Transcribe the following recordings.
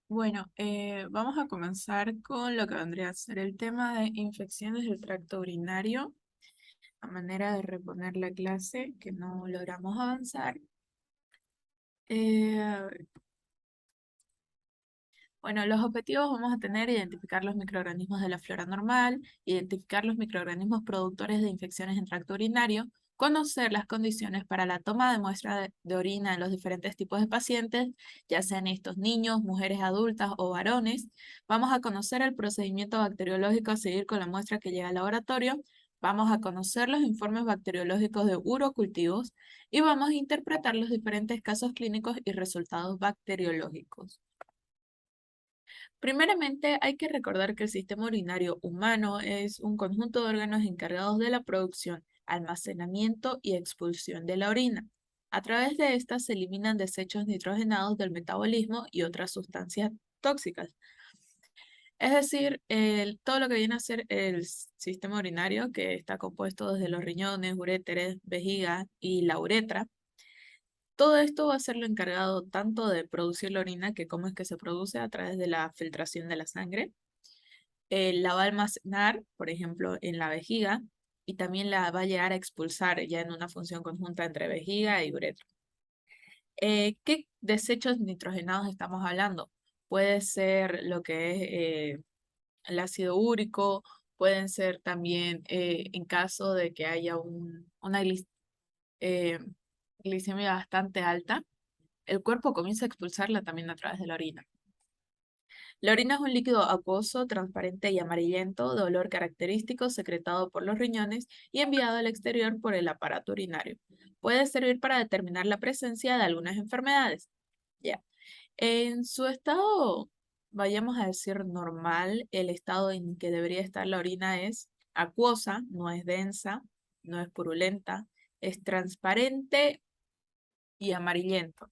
Bueno, vamos a comenzar con lo que vendría a ser el tema de infecciones del tracto urinario, a manera de reponer la clase que no logramos avanzar. Eh, bueno, los objetivos vamos a tener identificar los microorganismos de la flora normal, identificar los microorganismos productores de infecciones en tracto urinario, conocer las condiciones para la toma de muestra de orina en los diferentes tipos de pacientes, ya sean estos niños, mujeres adultas o varones. Vamos a conocer el procedimiento bacteriológico a seguir con la muestra que llega al laboratorio. Vamos a conocer los informes bacteriológicos de urocultivos y vamos a interpretar los diferentes casos clínicos y resultados bacteriológicos. Primeramente, hay que recordar que el sistema urinario humano es un conjunto de órganos encargados de la producción, almacenamiento y expulsión de la orina. A través de estas se eliminan desechos nitrogenados del metabolismo y otras sustancias tóxicas. Es decir, todo lo que viene a ser el sistema urinario, que está compuesto desde los riñones, uréteres, vejiga y la uretra, todo esto va a ser lo encargado tanto de producir la orina, que cómo es que se produce a través de la filtración de la sangre, la va a almacenar, por ejemplo, en la vejiga, y también la va a llegar a expulsar ya en una función conjunta entre vejiga y uretra. ¿Qué desechos nitrogenados estamos hablando? Puede ser lo que es el ácido úrico, pueden ser también en caso de que haya una eh, glicemia bastante alta, el cuerpo comienza a expulsarla también a través de la orina. La orina es un líquido acuoso, transparente y amarillento, de olor característico, secretado por los riñones y enviado al exterior por el aparato urinario. Puede servir para determinar la presencia de algunas enfermedades. Ya. En su estado, vayamos a decir normal, el estado en que debería estar la orina es acuosa, no es densa, no es purulenta, es transparente y amarillento.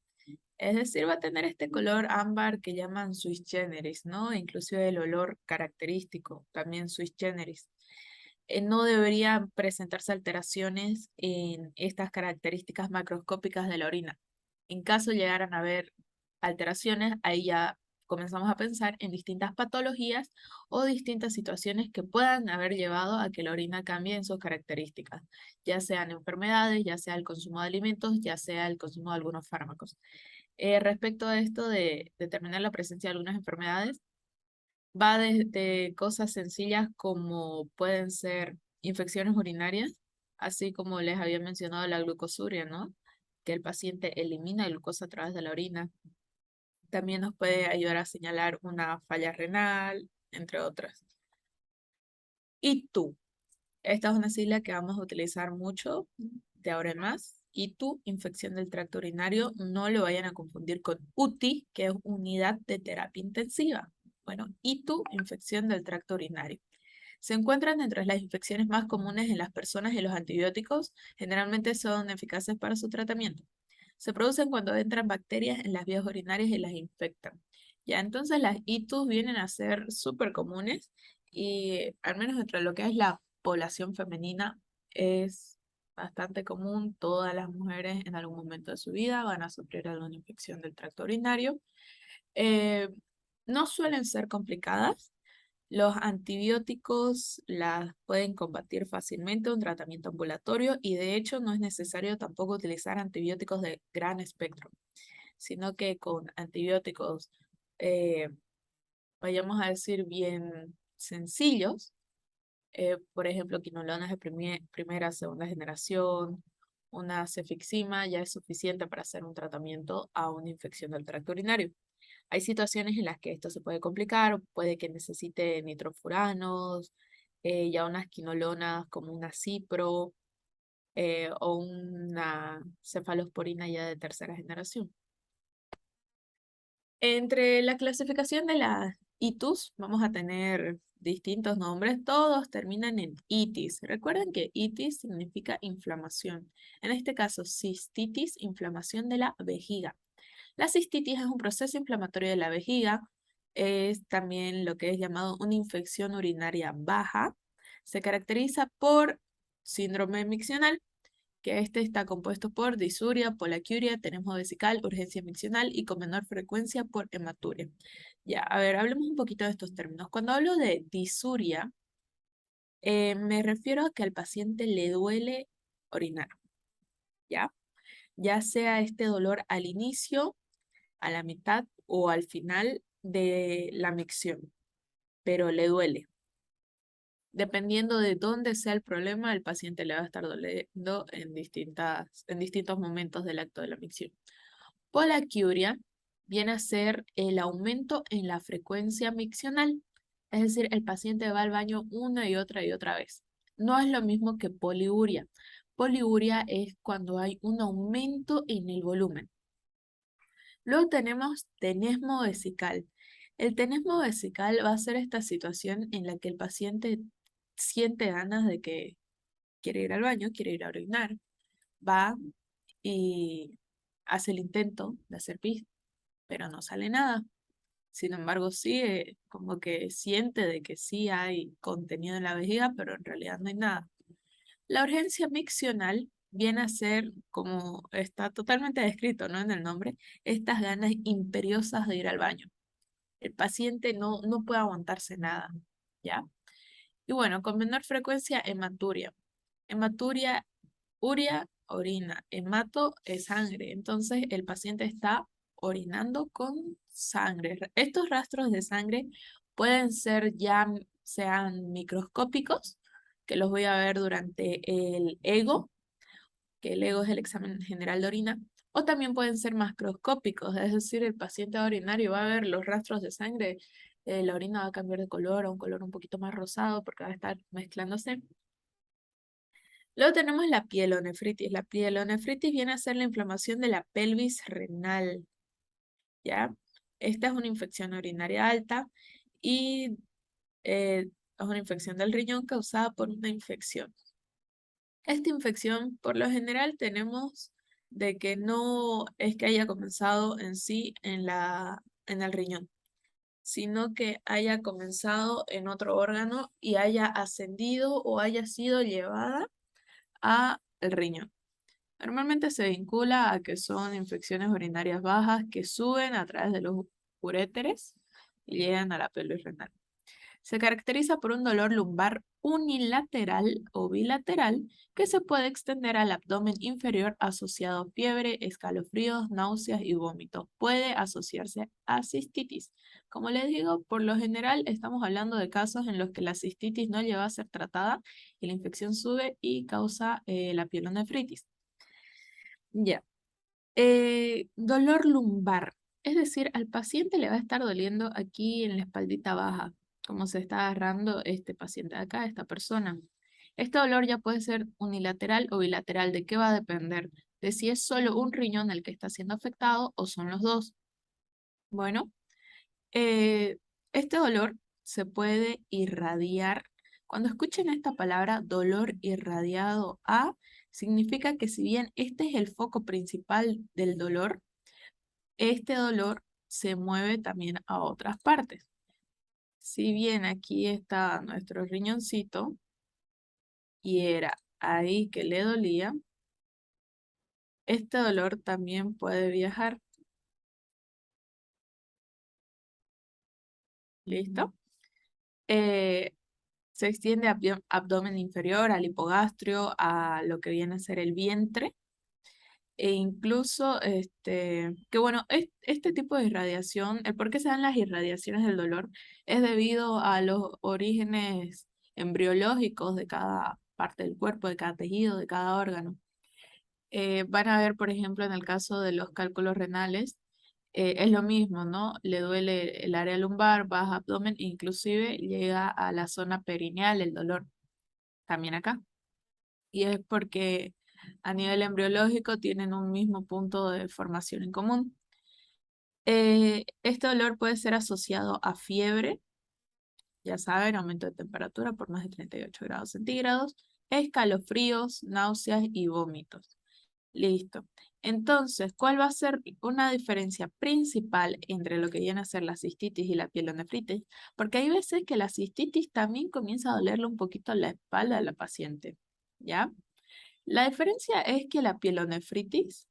Es decir, va a tener este color ámbar que llaman sui generis, ¿no? Inclusive el olor característico, también sui generis. No deberían presentarse alteraciones en estas características macroscópicas de la orina. En caso llegaran a haber alteraciones, ahí ya comenzamos a pensar en distintas patologías o distintas situaciones que puedan haber llevado a que la orina cambie en sus características, ya sean enfermedades, ya sea el consumo de alimentos, ya sea el consumo de algunos fármacos. Respecto a esto de determinar la presencia de algunas enfermedades, va desde cosas sencillas como pueden ser infecciones urinarias, así como les había mencionado la glucosuria, ¿no? Que el paciente elimina glucosa a través de la orina. También nos puede ayudar a señalar una falla renal, entre otras. ¿Y tú? Esta es una sigla que vamos a utilizar mucho de ahora en más. Y tu infección del tracto urinario, no lo vayan a confundir con UTI, que es unidad de terapia intensiva. Bueno, y tu infección del tracto urinario. Se encuentran entre las infecciones más comunes en las personas y los antibióticos generalmente son eficaces para su tratamiento. Se producen cuando entran bacterias en las vías urinarias y las infectan. Ya, entonces las ITUs vienen a ser súper comunes y al menos entre lo que es la población femenina es bastante común. Todas las mujeres en algún momento de su vida van a sufrir alguna infección del tracto urinario. Eh, no suelen ser complicadas. Los antibióticos las pueden combatir fácilmente un tratamiento ambulatorio y de hecho no es necesario tampoco utilizar antibióticos de gran espectro, sino que con antibióticos, eh, vayamos a decir, bien sencillos, por ejemplo, quinolonas de primera, segunda generación, una cefixima ya es suficiente para hacer un tratamiento a una infección del tracto urinario. Hay situaciones en las que esto se puede complicar, puede que necesite nitrofuranos, ya unas quinolonas como una cipro o una cefalosporina ya de tercera generación. Entre la clasificación de las ITUS vamos a tener distintos nombres, todos terminan en itis. Recuerden que itis significa inflamación. En este caso, cistitis, inflamación de la vejiga. La cistitis es un proceso inflamatorio de la vejiga, es también lo que es llamado una infección urinaria baja. Se caracteriza por síndrome miccional, que este está compuesto por disuria, polaquiuria, tenesmo vesical, urgencia miccional y con menor frecuencia por hematuria. Ya, a ver, hablemos un poquito de estos términos. Cuando hablo de disuria, me refiero a que al paciente le duele orinar, ¿ya? Ya sea este dolor al inicio, a la mitad o al final de la micción, pero le duele. Dependiendo de dónde sea el problema, el paciente le va a estar doliendo en distintos momentos del acto de la micción. Polaquiuria viene a ser el aumento en la frecuencia miccional, es decir, el paciente va al baño una y otra vez. No es lo mismo que poliuria. Poliuria es cuando hay un aumento en el volumen. Luego tenemos tenesmo vesical. El tenesmo vesical va a ser esta situación en la que el paciente siente ganas de que quiere ir al baño, quiere ir a orinar, va y hace el intento de hacer pis, pero no sale nada. Sin embargo, sí, como que siente de que sí hay contenido en la vejiga, pero en realidad no hay nada. La urgencia miccional viene a ser, como está totalmente descrito, ¿no? En el nombre, estas ganas imperiosas de ir al baño. El paciente no puede aguantarse nada, ¿ya? Y bueno, con menor frecuencia, hematuria. Hematuria, uria, orina. Hemato es sangre. Entonces, el paciente está orinando con sangre. Estos rastros de sangre pueden ser ya sean microscópicos, que los voy a ver durante el EGO, que el EGO es el examen general de orina, o también pueden ser macroscópicos, es decir, el paciente va a orinar y va a ver los rastros de sangre, la orina va a cambiar de color a un color un poquito más rosado porque va a estar mezclándose. Luego tenemos la pielonefritis. La pielonefritis viene a ser la inflamación de la pelvis renal, ¿ya? Esta es una infección urinaria alta y es una infección del riñón causada por una infección. Esta infección, por lo general, tenemos de que no es que haya comenzado en sí en el riñón, sino que haya comenzado en otro órgano y haya ascendido o haya sido llevada al riñón. Normalmente se vincula a que son infecciones urinarias bajas que suben a través de los uréteres y llegan a la pelvis renal. Se caracteriza por un dolor lumbar unilateral o bilateral que se puede extender al abdomen inferior asociado a fiebre, escalofríos, náuseas y vómitos. Puede asociarse a cistitis. Como les digo, por lo general estamos hablando de casos en los que la cistitis no llega a ser tratada y la infección sube y causa la pielonefritis. Ya. Dolor lumbar. Es decir, al paciente le va a estar doliendo aquí en la espaldita baja, como se está agarrando este paciente de acá, esta persona. Este dolor ya puede ser unilateral o bilateral. ¿De qué va a depender? De si es solo un riñón el que está siendo afectado o son los dos. Bueno, eh, este dolor se puede irradiar. Cuando escuchen esta palabra dolor irradiado a, significa que si bien este es el foco principal del dolor, este dolor se mueve también a otras partes. Si bien aquí está nuestro riñoncito y era ahí que le dolía, este dolor también puede viajar. ¿Listo? Eh, Se extiende a abdomen inferior, al hipogastrio, a lo que viene a ser el vientre. E incluso, que bueno, este tipo de irradiación, el por qué se dan las irradiaciones del dolor, es debido a los orígenes embriológicos de cada parte del cuerpo, de cada tejido, de cada órgano. Van a ver, por ejemplo, en el caso de los cálculos renales, es lo mismo, ¿no? Le duele el área lumbar, baja abdomen, inclusive llega a la zona perineal el dolor, también acá. Y es porque a nivel embriológico tienen un mismo punto de formación en común. Este dolor puede ser asociado a fiebre, ya saben, aumento de temperatura por más de 38 grados centígrados, escalofríos, náuseas y vómitos. Listo. Entonces, ¿cuál va a ser una diferencia principal entre lo que viene a ser la cistitis y la pielonefritis? Porque hay veces que la cistitis también comienza a dolerle un poquito la espalda a la paciente, ¿ya? La diferencia es que la pielonefritis,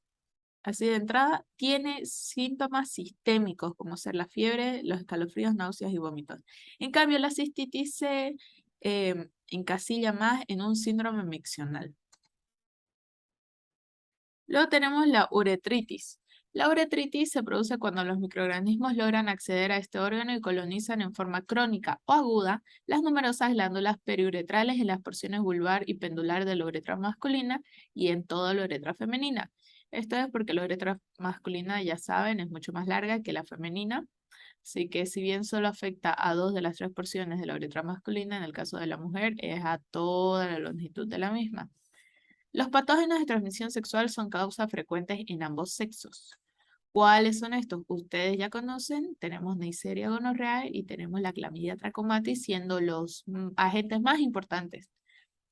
así de entrada, tiene síntomas sistémicos, como ser la fiebre, los escalofríos, náuseas y vómitos. En cambio, la cistitis se encasilla más en un síndrome miccional. Luego tenemos la uretritis. La uretritis se produce cuando los microorganismos logran acceder a este órgano y colonizan en forma crónica o aguda las numerosas glándulas periuretrales en las porciones vulvar y pendular de la uretra masculina y en toda la uretra femenina. Esto es porque la uretra masculina, ya saben, es mucho más larga que la femenina, así que si bien solo afecta a 2 de las 3 porciones de la uretra masculina, en el caso de la mujer es a toda la longitud de la misma. Los patógenos de transmisión sexual son causas frecuentes en ambos sexos. ¿Cuáles son estos? Ustedes ya conocen, tenemos Neisseria gonorrhoeae y tenemos la Clamidia trachomatis siendo los agentes más importantes.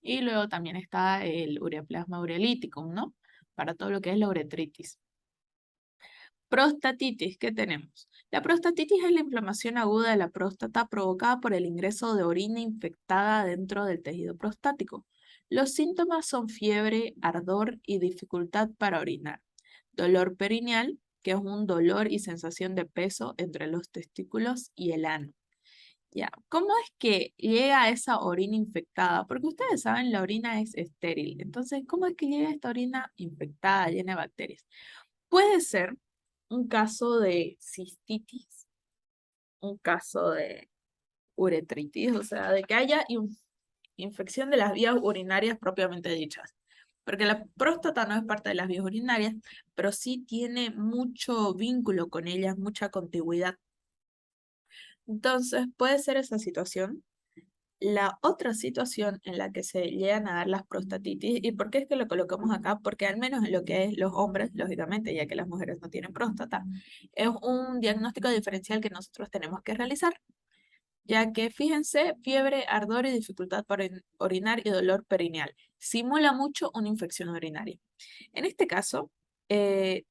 Y luego también está el Ureaplasma urolíticum, ¿no? Para todo lo que es la uretritis. Prostatitis, ¿qué tenemos? La prostatitis es la inflamación aguda de la próstata provocada por el ingreso de orina infectada dentro del tejido prostático. Los síntomas son fiebre, ardor y dificultad para orinar. Dolor perineal, que es un dolor y sensación de peso entre los testículos y el ano. Ya, ¿cómo es que llega esa orina infectada? Porque ustedes saben, la orina es estéril. Entonces, ¿cómo es que llega esta orina infectada, llena de bacterias? Puede ser un caso de cistitis, un caso de uretritis, o sea, de que haya infección de las vías urinarias propiamente dichas. Porque la próstata no es parte de las vías urinarias, pero sí tiene mucho vínculo con ellas, mucha contigüidad. Entonces, puede ser esa situación. La otra situación en la que se llegan a dar las prostatitis, ¿y por qué es que lo colocamos acá? Porque al menos en lo que es los hombres, lógicamente, ya que las mujeres no tienen próstata, es un diagnóstico diferencial que nosotros tenemos que realizar, ya que fíjense, fiebre, ardor y dificultad para orinar y dolor perineal. Simula mucho una infección urinaria. En este caso,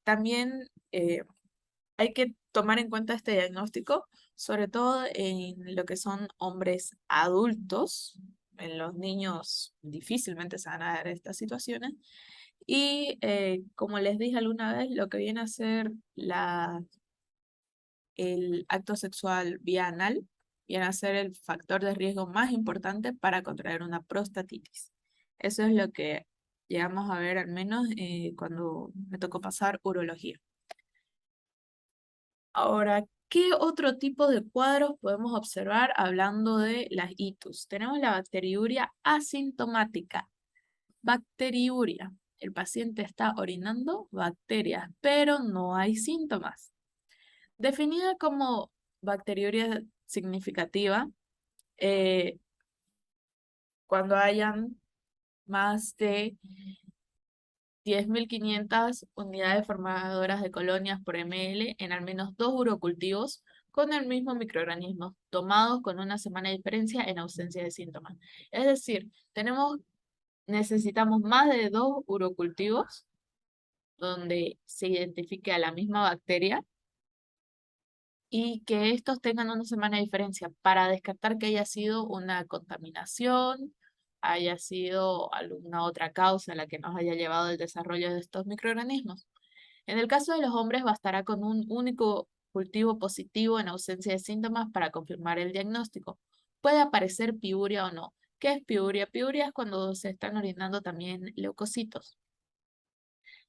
también hay que tomar en cuenta este diagnóstico, sobre todo en lo que son hombres adultos. En los niños difícilmente se van a dar estas situaciones. Y como les dije alguna vez, lo que viene a ser el acto sexual vía anal viene a ser el factor de riesgo más importante para contraer una prostatitis. Eso es lo que llegamos a ver al menos cuando me tocó pasar urología. Ahora, ¿qué otro tipo de cuadros podemos observar hablando de las itus? Tenemos la bacteriuria asintomática. Bacteriuria. El paciente está orinando bacterias, pero no hay síntomas. Definida como bacteriuria significativa, eh, cuando hayan más de 10.500 unidades formadoras de colonias por ml en al menos 2 urocultivos con el mismo microorganismo, tomados con una semana de diferencia en ausencia de síntomas. Es decir, necesitamos más de 2 urocultivos donde se identifique a la misma bacteria y que estos tengan una semana de diferencia para descartar que haya sido una contaminación, haya sido alguna otra causa la que nos haya llevado al desarrollo de estos microorganismos. En el caso de los hombres, bastará con un único cultivo positivo en ausencia de síntomas para confirmar el diagnóstico. Puede aparecer piuria o no. ¿Qué es piuria? Piuria es cuando se están orinando también leucocitos.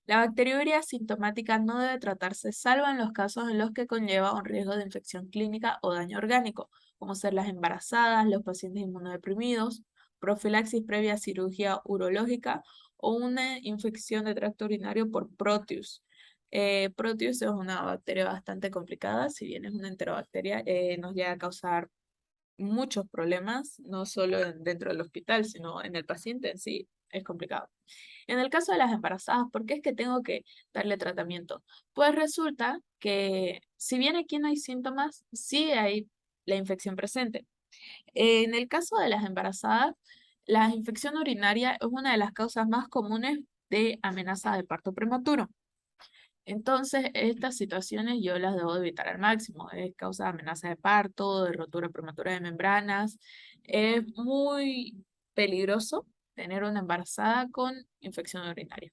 La bacteriuria asintomática no debe tratarse salvo en los casos en los que conlleva un riesgo de infección clínica o daño orgánico, como ser las embarazadas, los pacientes inmunodeprimidos, profilaxis previa a cirugía urológica o una infección de tracto urinario por Proteus. Proteus es una bacteria bastante complicada, si bien es una enterobacteria, nos llega a causar muchos problemas, no solo dentro del hospital, sino en el paciente en sí, es complicado. En el caso de las embarazadas, ¿por qué es que tengo que darle tratamiento? Pues resulta que si bien aquí no hay síntomas, sí hay la infección presente. En el caso de las embarazadas, la infección urinaria es una de las causas más comunes de amenaza de parto prematuro. Entonces, estas situaciones yo las debo evitar al máximo. Es causa de amenaza de parto, de rotura prematura de membranas. Es muy peligroso tener una embarazada con infección urinaria.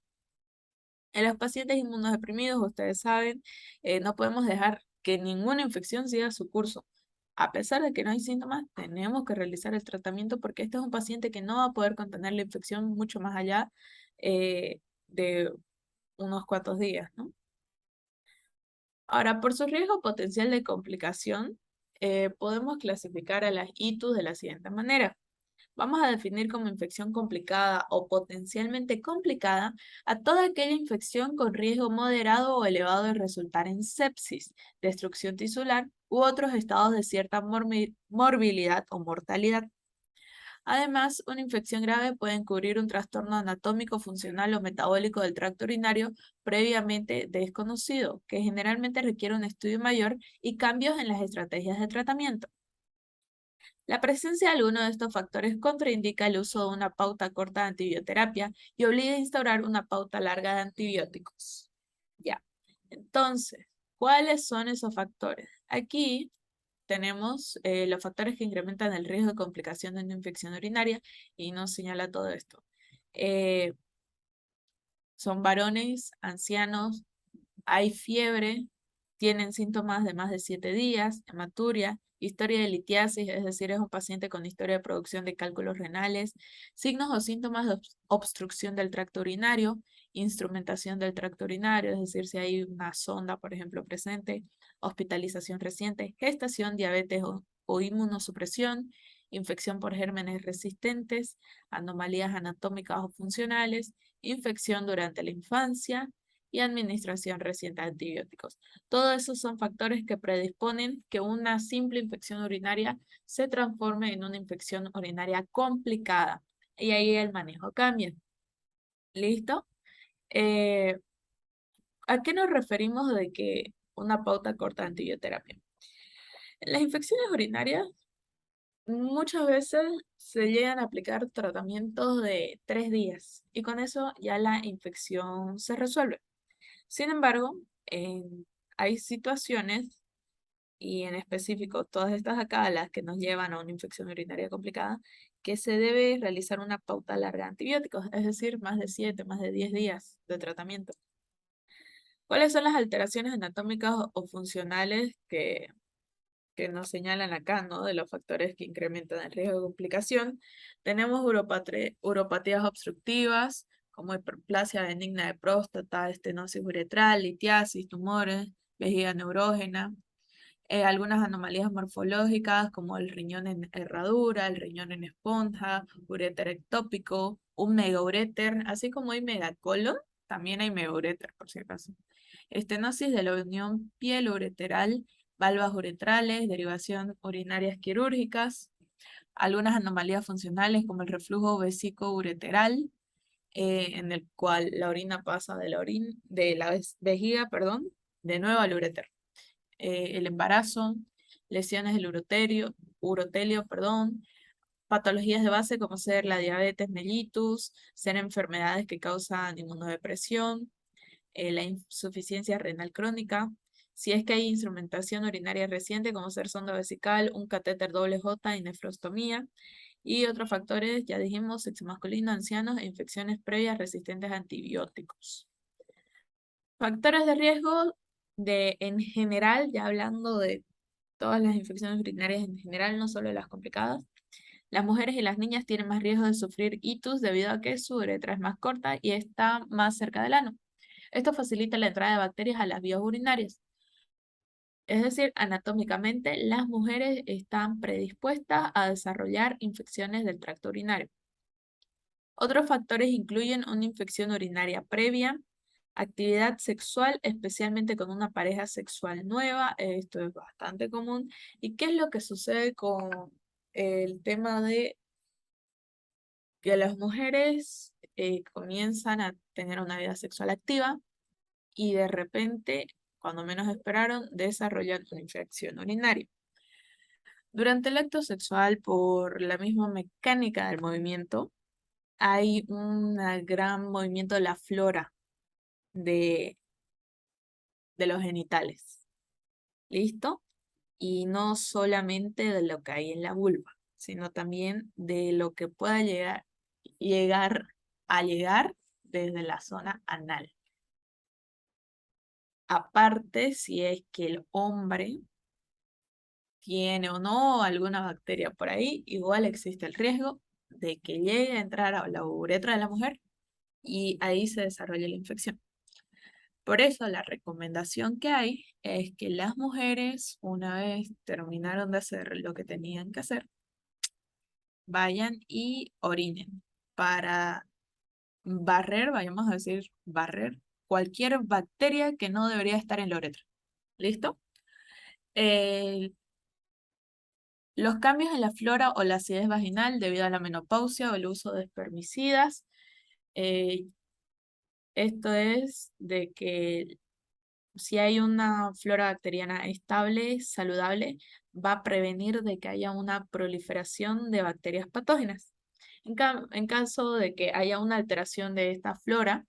En los pacientes inmunodeprimidos, ustedes saben, no podemos dejar que ninguna infección siga su curso. A pesar de que no hay síntomas, tenemos que realizar el tratamiento porque este es un paciente que no va a poder contener la infección mucho más allá de unos cuantos días, ¿no? Ahora, por su riesgo potencial de complicación, podemos clasificar a las ITUS de la siguiente manera. Vamos a definir como infección complicada o potencialmente complicada a toda aquella infección con riesgo moderado o elevado de resultar en sepsis, destrucción tisular u otros estados de cierta morbilidad o mortalidad. Además, una infección grave puede encubrir un trastorno anatómico, funcional o metabólico del tracto urinario previamente desconocido, que generalmente requiere un estudio mayor y cambios en las estrategias de tratamiento. La presencia de alguno de estos factores contraindica el uso de una pauta corta de antibioterapia y obliga a instaurar una pauta larga de antibióticos. Ya, entonces, ¿cuáles son esos factores? Aquí tenemos los factores que incrementan el riesgo de complicación de una infección urinaria y nos señala todo esto. Eh, Son varones, ancianos, hay fiebre, tienen síntomas de más de 7 días, hematuria, historia de litiasis, es decir, es un paciente con historia de producción de cálculos renales, signos o síntomas de obstrucción del tracto urinario, instrumentación del tracto urinario, es decir, si hay una sonda, por ejemplo, presente, hospitalización reciente, gestación, diabetes o inmunosupresión, infección por gérmenes resistentes, anomalías anatómicas o funcionales, infección durante la infancia, y administración reciente de antibióticos. Todos esos son factores que predisponen que una simple infección urinaria se transforme en una infección urinaria complicada. Y ahí el manejo cambia. ¿Listo? Eh, ¿A qué nos referimos de que una pauta corta de antibioterapia? En las infecciones urinarias, muchas veces se llegan a aplicar tratamientos de 3 días y con eso ya la infección se resuelve. Sin embargo, hay situaciones, y en específico todas estas acá, las que nos llevan a una infección urinaria complicada, que se debe realizar una pauta larga de antibióticos, es decir, más de 7, más de 10 días de tratamiento. ¿Cuáles son las alteraciones anatómicas o funcionales que nos señalan acá, ¿no? De los factores que incrementan el riesgo de complicación? Tenemos uropatías obstructivas, como hiperplasia benigna de próstata, estenosis uretral, litiasis, tumores, vejiga neurógena, algunas anomalías morfológicas como el riñón en herradura, el riñón en esponja, uréter ectópico, un megauréter, así como hay megacolon, también hay megauréter por si acaso. Estenosis de la unión piel-ureteral, valvas uretrales, derivación urinarias quirúrgicas, algunas anomalías funcionales como el reflujo vesico-ureteral, en el cual la orina pasa de la vejiga, perdón, de nuevo al uréter. El embarazo, lesiones del urotelio, perdón, patologías de base como ser la diabetes mellitus, ser enfermedades que causan inmunodepresión, la insuficiencia renal crónica, si es que hay instrumentación urinaria reciente como ser sonda vesical, un catéter doble J y nefrostomía, y otros factores, ya dijimos, sexo masculino, ancianos e infecciones previas resistentes a antibióticos. Factores de riesgo en general, ya hablando de todas las infecciones urinarias en general, no solo las complicadas. Las mujeres y las niñas tienen más riesgo de sufrir itus debido a que su uretra es más corta y está más cerca del ano. Esto facilita la entrada de bacterias a las vías urinarias. Es decir, anatómicamente, las mujeres están predispuestas a desarrollar infecciones del tracto urinario. Otros factores incluyen una infección urinaria previa, actividad sexual, especialmente con una pareja sexual nueva, esto es bastante común. ¿Y qué es lo que sucede con el tema de que las mujeres comienzan a tener una vida sexual activa y de repente, cuando menos esperaron, desarrollan una infección urinaria? Durante el acto sexual, por la misma mecánica del movimiento, hay un gran movimiento de la flora de, de los genitales. ¿Listo? Y no solamente de lo que hay en la vulva, sino también de lo que pueda llegar llegar desde la zona anal. Aparte, si es que el hombre tiene o no alguna bacteria por ahí, igual existe el riesgo de que llegue a entrar a la uretra de la mujer y ahí se desarrolle la infección. Por eso la recomendación que hay es que las mujeres, una vez terminaron de hacer lo que tenían que hacer, vayan y orinen para barrer, vayamos a decir, barrer cualquier bacteria que no debería estar en la uretra. ¿Listo? Eh, los cambios en la flora o la acidez vaginal debido a la menopausia o el uso de espermicidas. eh, Esto es de que si hay una flora bacteriana estable, saludable, va a prevenir de que haya una proliferación de bacterias patógenas. En caso de que haya una alteración de esta flora,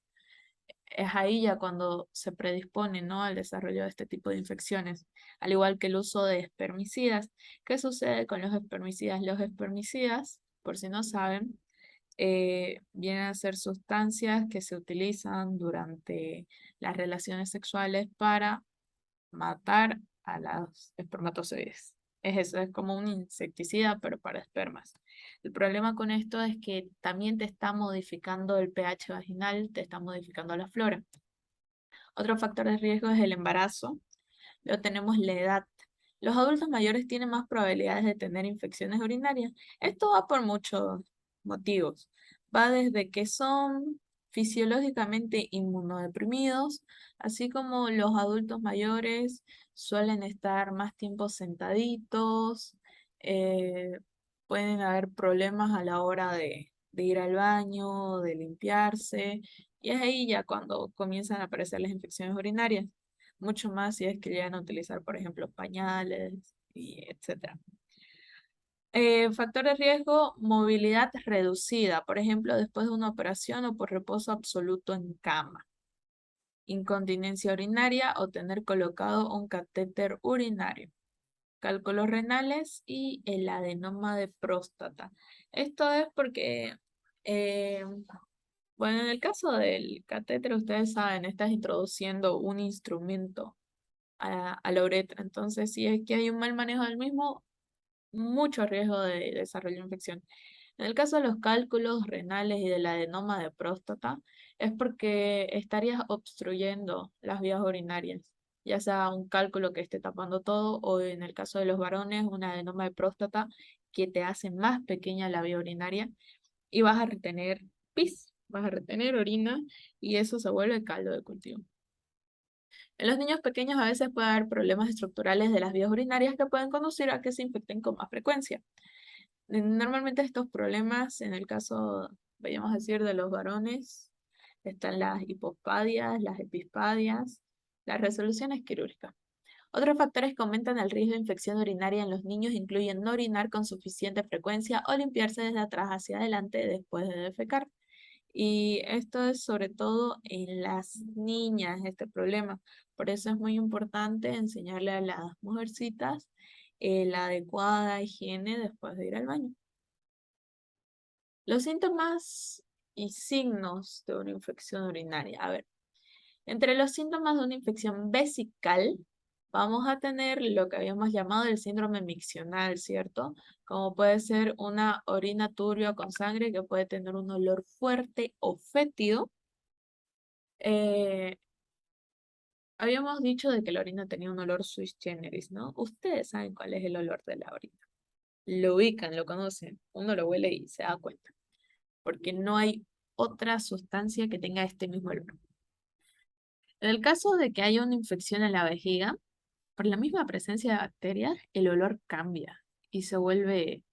es ahí ya cuando se predispone, ¿no?, al desarrollo de este tipo de infecciones, al igual que el uso de espermicidas. ¿Qué sucede con los espermicidas? Los espermicidas, por si no saben, vienen a ser sustancias que se utilizan durante las relaciones sexuales para matar a los espermatozoides. Es eso, es como un insecticida, pero para espermas. El problema con esto es que también te está modificando el pH vaginal, te está modificando la flora. Otro factor de riesgo es el embarazo. Luego tenemos la edad. Los adultos mayores tienen más probabilidades de tener infecciones urinarias. Esto va por muchos motivos. Va desde que son fisiológicamente inmunodeprimidos, así como los adultos mayores suelen estar más tiempo sentaditos, eh, pueden haber problemas a la hora de ir al baño, de limpiarse, y es ahí ya cuando comienzan a aparecer las infecciones urinarias mucho más si es que llegan a utilizar, por ejemplo, pañales y etcétera. Factor de riesgo, movilidad reducida, por ejemplo, después de una operación o por reposo absoluto en cama. Incontinencia urinaria o tener colocado un catéter urinario. Cálculos renales y el adenoma de próstata. Esto es porque, eh, bueno, en el caso del catéter, ustedes saben, estás introduciendo un instrumento a la uretra. Entonces, si es que hay un mal manejo del mismo, mucho riesgo de desarrollo de infección. En el caso de los cálculos renales y del adenoma de próstata, es porque estarías obstruyendo las vías urinarias, ya sea un cálculo que esté tapando todo o en el caso de los varones, un adenoma de próstata que te hace más pequeña la vía urinaria y vas a retener pis, vas a retener orina y eso se vuelve caldo de cultivo. En los niños pequeños a veces puede haber problemas estructurales de las vías urinarias que pueden conducir a que se infecten con más frecuencia. Normalmente estos problemas, en el caso, vayamos a decir, de los varones, están las hipospadias, las epispadias, las resoluciones quirúrgicas. Otros factores que aumentan el riesgo de infección urinaria en los niños incluyen no orinar con suficiente frecuencia o limpiarse desde atrás hacia adelante después de defecar. Y esto es sobre todo en las niñas, este problema. Por eso es muy importante enseñarle a las mujercitas la adecuada higiene después de ir al baño. Los síntomas y signos de una infección urinaria. A ver, entre los síntomas de una infección vesical, vamos a tener lo que habíamos llamado el síndrome miccional, ¿cierto? Como puede ser una orina turbia con sangre que puede tener un olor fuerte o fétido. Eh, Habíamos dicho de que la orina tenía un olor sui generis, ¿no? Ustedes saben cuál es el olor de la orina. Lo ubican, lo conocen. Uno lo huele y se da cuenta. Porque no hay otra sustancia que tenga este mismo olor. En el caso de que haya una infección en la vejiga, por la misma presencia de bacterias, el olor cambia y se vuelve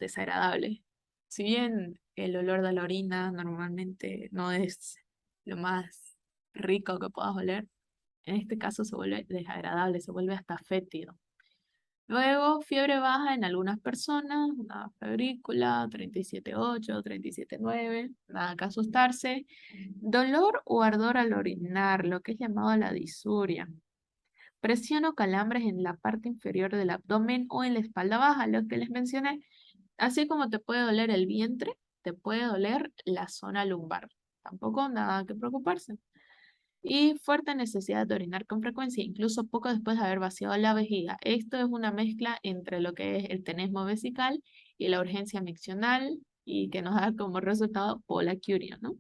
desagradable. Si bien el olor de la orina normalmente no es lo más rico que puedas oler, en este caso se vuelve desagradable, se vuelve hasta fétido. Luego, fiebre baja en algunas personas, una febrícula, 37,8, 37,9, nada que asustarse. Dolor o ardor al orinar, lo que es llamado la disuria. Presión o calambres en la parte inferior del abdomen o en la espalda baja, lo que les mencioné. Así como te puede doler el vientre, te puede doler la zona lumbar. Tampoco nada que preocuparse. Y fuerte necesidad de orinar con frecuencia, incluso poco después de haber vaciado la vejiga. Esto es una mezcla entre lo que es el tenesmo vesical y la urgencia miccional y que nos da como resultado polaquiuria, ¿no?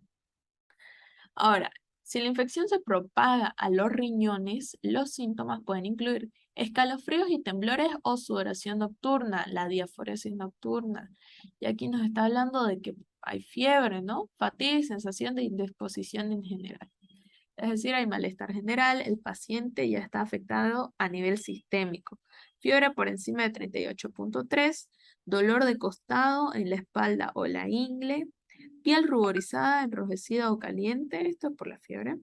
Ahora, si la infección se propaga a los riñones, los síntomas pueden incluir escalofríos y temblores o sudoración nocturna, la diaforesis nocturna. Y aquí nos está hablando de que hay fiebre, ¿no? Fatiga y sensación de indisposición en general. Es decir, hay malestar general, el paciente ya está afectado a nivel sistémico. Fiebre por encima de 38.3, dolor de costado en la espalda o la ingle, piel ruborizada, enrojecida o caliente, esto es por la fiebre.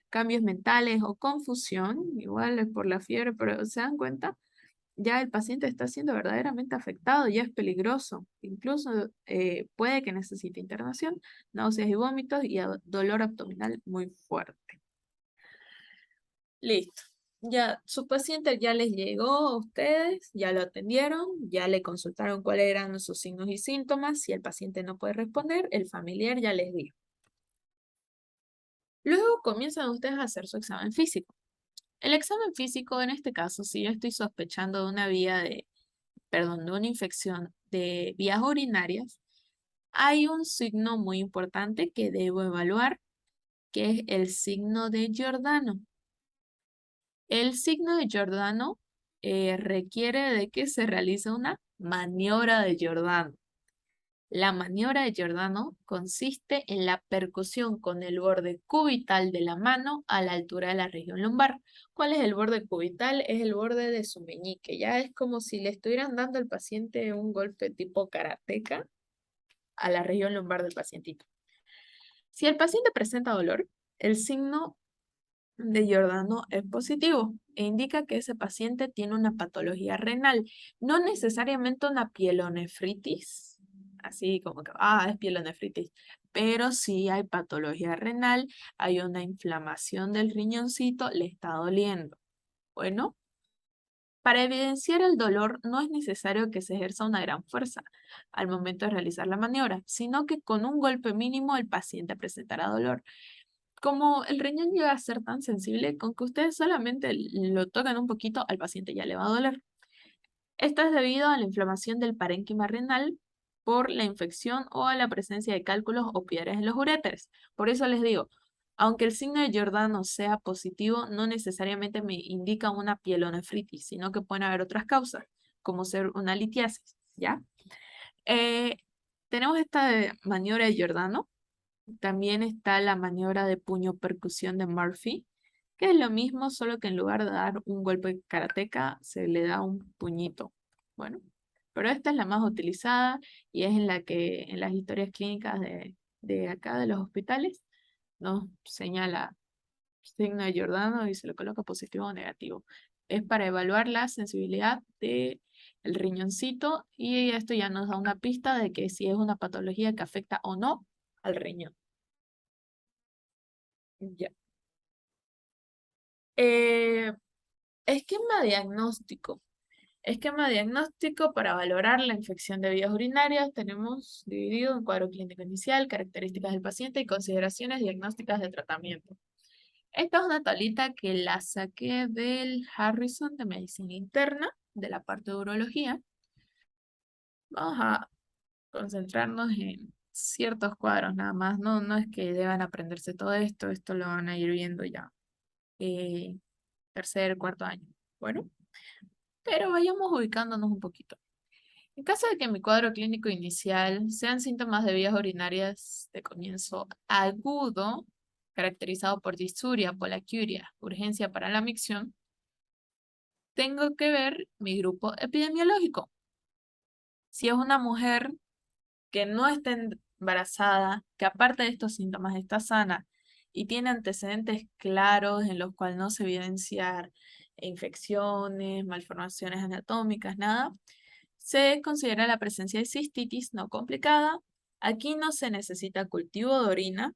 Cambios mentales o confusión, igual es por la fiebre, pero se dan cuenta, ya el paciente está siendo verdaderamente afectado, ya es peligroso. Incluso puede que necesite internación, náuseas y vómitos y dolor abdominal muy fuerte. Listo. Ya, su paciente ya les llegó a ustedes, ya lo atendieron, ya le consultaron cuáles eran sus signos y síntomas. Si el paciente no puede responder, el familiar ya les dijo. Luego comienzan ustedes a hacer su examen físico. El examen físico, en este caso, si yo estoy sospechando de una de una infección de vías urinarias, hay un signo muy importante que debo evaluar, que es el signo de Giordano. El signo de Giordano requiere de que se realice una maniobra de Giordano. La maniobra de Giordano consiste en la percusión con el borde cubital de la mano a la altura de la región lumbar. ¿Cuál es el borde cubital? Es el borde de su meñique. Ya es como si le estuvieran dando al paciente un golpe tipo karateca a la región lumbar del pacientito. Si el paciente presenta dolor, el signo de Giordano es positivo e indica que ese paciente tiene una patología renal, no necesariamente una pielonefritis, así como que, es pielonefritis, pero sí hay patología renal, hay una inflamación del riñoncito, le está doliendo. Bueno, para evidenciar el dolor no es necesario que se ejerza una gran fuerza al momento de realizar la maniobra, sino que con un golpe mínimo el paciente presentará dolor. Como el riñón llega a ser tan sensible, con que ustedes solamente lo tocan un poquito, al paciente ya le va a doler. Esto es debido a la inflamación del parénquima renal por la infección o a la presencia de cálculos o piedras en los uréteres. Por eso les digo, aunque el signo de Giordano sea positivo, no necesariamente me indica una pielonefritis, sino que pueden haber otras causas, como ser una litiasis, ¿ya? Eh, tenemos esta maniobra de Giordano. También está la maniobra de puño percusión de Murphy, que es lo mismo, solo que en lugar de dar un golpe karateca, se le da un puñito. Bueno, pero esta es la más utilizada y es en la que en las historias clínicas de acá de los hospitales nos señala signo de Giordano y se le coloca positivo o negativo. Es para evaluar la sensibilidad del riñoncito y esto ya nos da una pista de que si es una patología que afecta o no al riñón. Ya. Eh, esquema diagnóstico. Esquema diagnóstico para valorar la infección de vías urinarias. Tenemos dividido en cuadro clínico inicial, características del paciente y consideraciones diagnósticas de tratamiento. Esta es una tablita que la saqué del Harrison de Medicina Interna, de la parte de urología. Vamos a concentrarnos en ciertos cuadros nada más. No es que deban aprenderse todo esto, esto lo van a ir viendo ya. Tercer, cuarto año. Bueno, pero vayamos ubicándonos un poquito. En caso de que mi cuadro clínico inicial sean síntomas de vías urinarias de comienzo agudo, caracterizado por disuria, polaquiuria, urgencia para la micción, tengo que ver mi grupo epidemiológico. Si es una mujer que no está embarazada, que aparte de estos síntomas está sana y tiene antecedentes claros en los cuales no se evidencian infecciones, malformaciones anatómicas, nada, se considera la presencia de cistitis no complicada. Aquí no se necesita cultivo de orina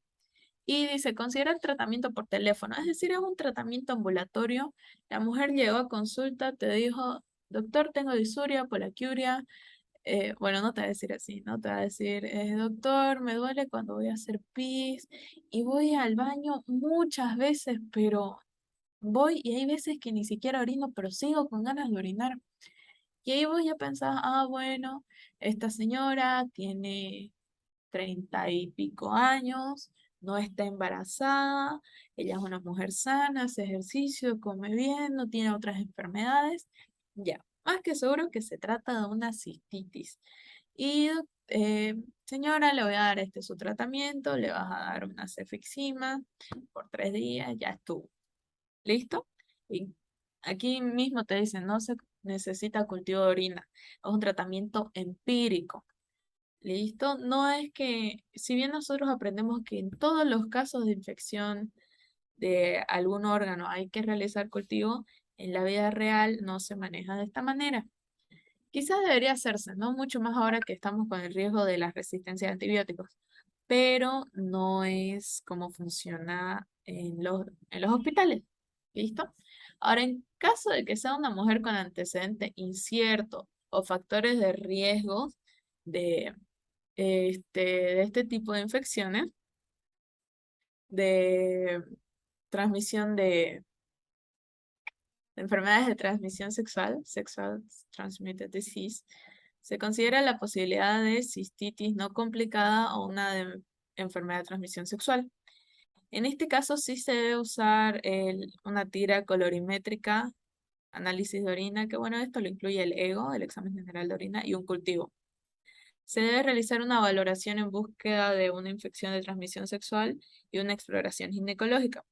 y se considera el tratamiento por teléfono, es decir, es un tratamiento ambulatorio. La mujer llegó a consulta, te dijo, doctor, tengo disuria, poliaquiuria, Bueno, no te va a decir así, ¿no? Te va a decir, doctor, me duele cuando voy a hacer pis y voy al baño muchas veces, pero voy y hay veces que ni siquiera orino, pero sigo con ganas de orinar. Y ahí vos ya pensás, ah, bueno, esta señora tiene 30 y pico años, no está embarazada, ella es una mujer sana, hace ejercicio, come bien, no tiene otras enfermedades. Ya, más que seguro que se trata de una cistitis. Y señora, le voy a dar este su tratamiento, le vas a dar una cefixima por 3 días, ya estuvo. ¿Listo? Y aquí mismo te dicen, no se necesita cultivo de orina, es un tratamiento empírico. ¿Listo? No es que, si bien nosotros aprendemos que en todos los casos de infección de algún órgano hay que realizar cultivo, en la vida real no se maneja de esta manera. Quizás debería hacerse, ¿no? Mucho más ahora que estamos con el riesgo de la resistencia a antibióticos, pero no es como funciona en los hospitales. ¿Listo? Ahora, en caso de que sea una mujer con antecedente incierto o factores de riesgo de de este tipo de infecciones, de transmisión de enfermedades de transmisión sexual, sexual transmitted disease, se considera la posibilidad de cistitis no complicada o una enfermedad de transmisión sexual. En este caso sí se debe usar una tira colorimétrica, análisis de orina, que bueno, esto lo incluye el EGO, el examen general de orina, y un cultivo. Se debe realizar una valoración en búsqueda de una infección de transmisión sexual y una exploración ginecológica.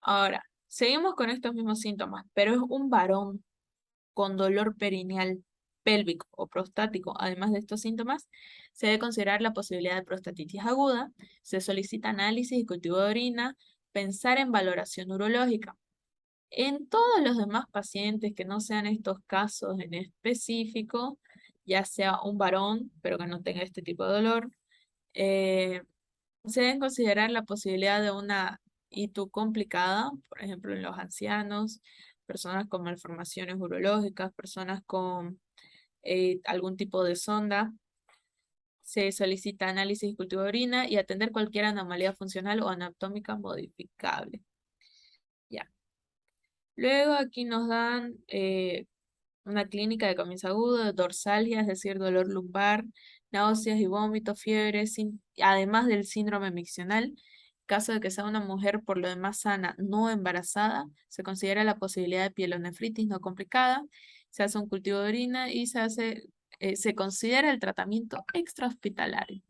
Ahora, seguimos con estos mismos síntomas, pero es un varón con dolor perineal, pélvico o prostático. Además de estos síntomas, se debe considerar la posibilidad de prostatitis aguda, se solicita análisis y cultivo de orina, pensar en valoración urológica. En todos los demás pacientes que no sean estos casos en específico, ya sea un varón, pero que no tenga este tipo de dolor, eh, se deben considerar la posibilidad de una ITU complicada, por ejemplo, en los ancianos, personas con malformaciones urológicas, personas con algún tipo de sonda. Se solicita análisis y cultivo de orina y atender cualquier anomalía funcional o anatómica modificable. Ya. Luego aquí nos dan una clínica de comienzo agudo, de dorsalgia, es decir, dolor lumbar, náuseas y vómitos, fiebre, además del síndrome miccional. Caso de que sea una mujer por lo demás sana, no embarazada, se considera la posibilidad de pielonefritis no complicada, se hace un cultivo de orina y se considera el tratamiento extrahospitalario.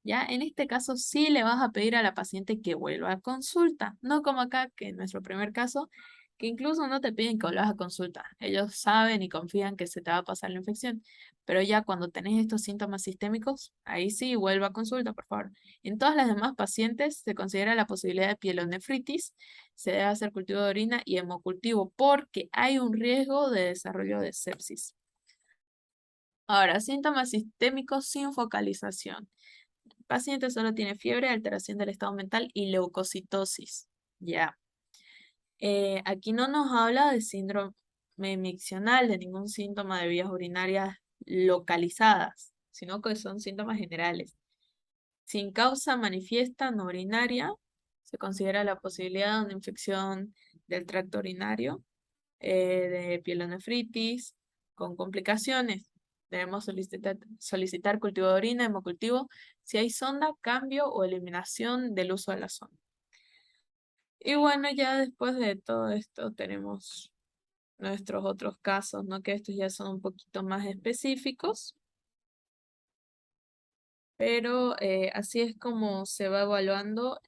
¿Ya? En este caso sí le vas a pedir a la paciente que vuelva a consulta, no como acá, que en nuestro primer caso, que incluso no te piden que vuelvas a consulta. Ellos saben y confían que se te va a pasar la infección, pero ya cuando tenés estos síntomas sistémicos, ahí sí vuelva a consulta, por favor. En todas las demás pacientes se considera la posibilidad de pielonefritis, se debe hacer cultivo de orina y hemocultivo porque hay un riesgo de desarrollo de sepsis. Ahora, síntomas sistémicos sin focalización. El paciente solo tiene fiebre, alteración del estado mental y leucocitosis. Ya. Aquí no nos habla de síndrome miccional, de ningún síntoma de vías urinarias localizadas, sino que son síntomas generales. Sin causa manifiesta no urinaria, se considera la posibilidad de una infección del tracto urinario, de pielonefritis, con complicaciones. Debemos solicitar cultivo de orina, hemocultivo, si hay sonda, cambio o eliminación del uso de la sonda. Y bueno, ya después de todo esto tenemos nuestros otros casos, ¿no? Que estos ya son un poquito más específicos, pero así es como se va evaluando.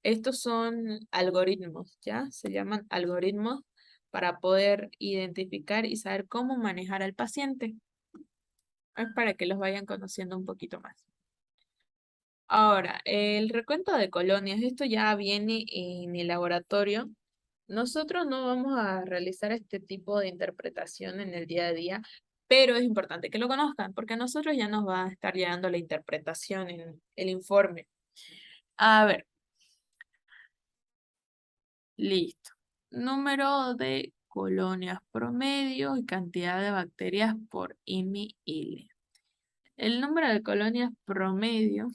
Estos son algoritmos, ¿ya? Se llaman algoritmos para poder identificar y saber cómo manejar al paciente. Es para que los vayan conociendo un poquito más. Ahora, el recuento de colonias, esto ya viene en el laboratorio. Nosotros no vamos a realizar este tipo de interpretación en el día a día, pero es importante que lo conozcan, porque a nosotros ya nos va a estar llegando la interpretación en el informe. A ver, listo. Número de colonias promedio y cantidad de bacterias por ml. El número de colonias promedio,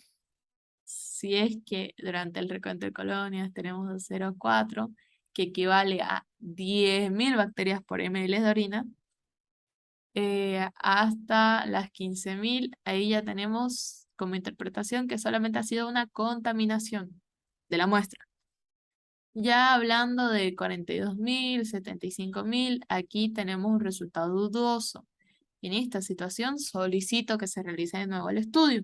si es que durante el recuento de colonias tenemos 0,4, que equivale a 10.000 bacterias por ml de orina, hasta las 15.000, ahí ya tenemos como interpretación que solamente ha sido una contaminación de la muestra. Ya hablando de 42.000, 75.000, aquí tenemos un resultado dudoso. En esta situación solicito que se realice de nuevo el estudio.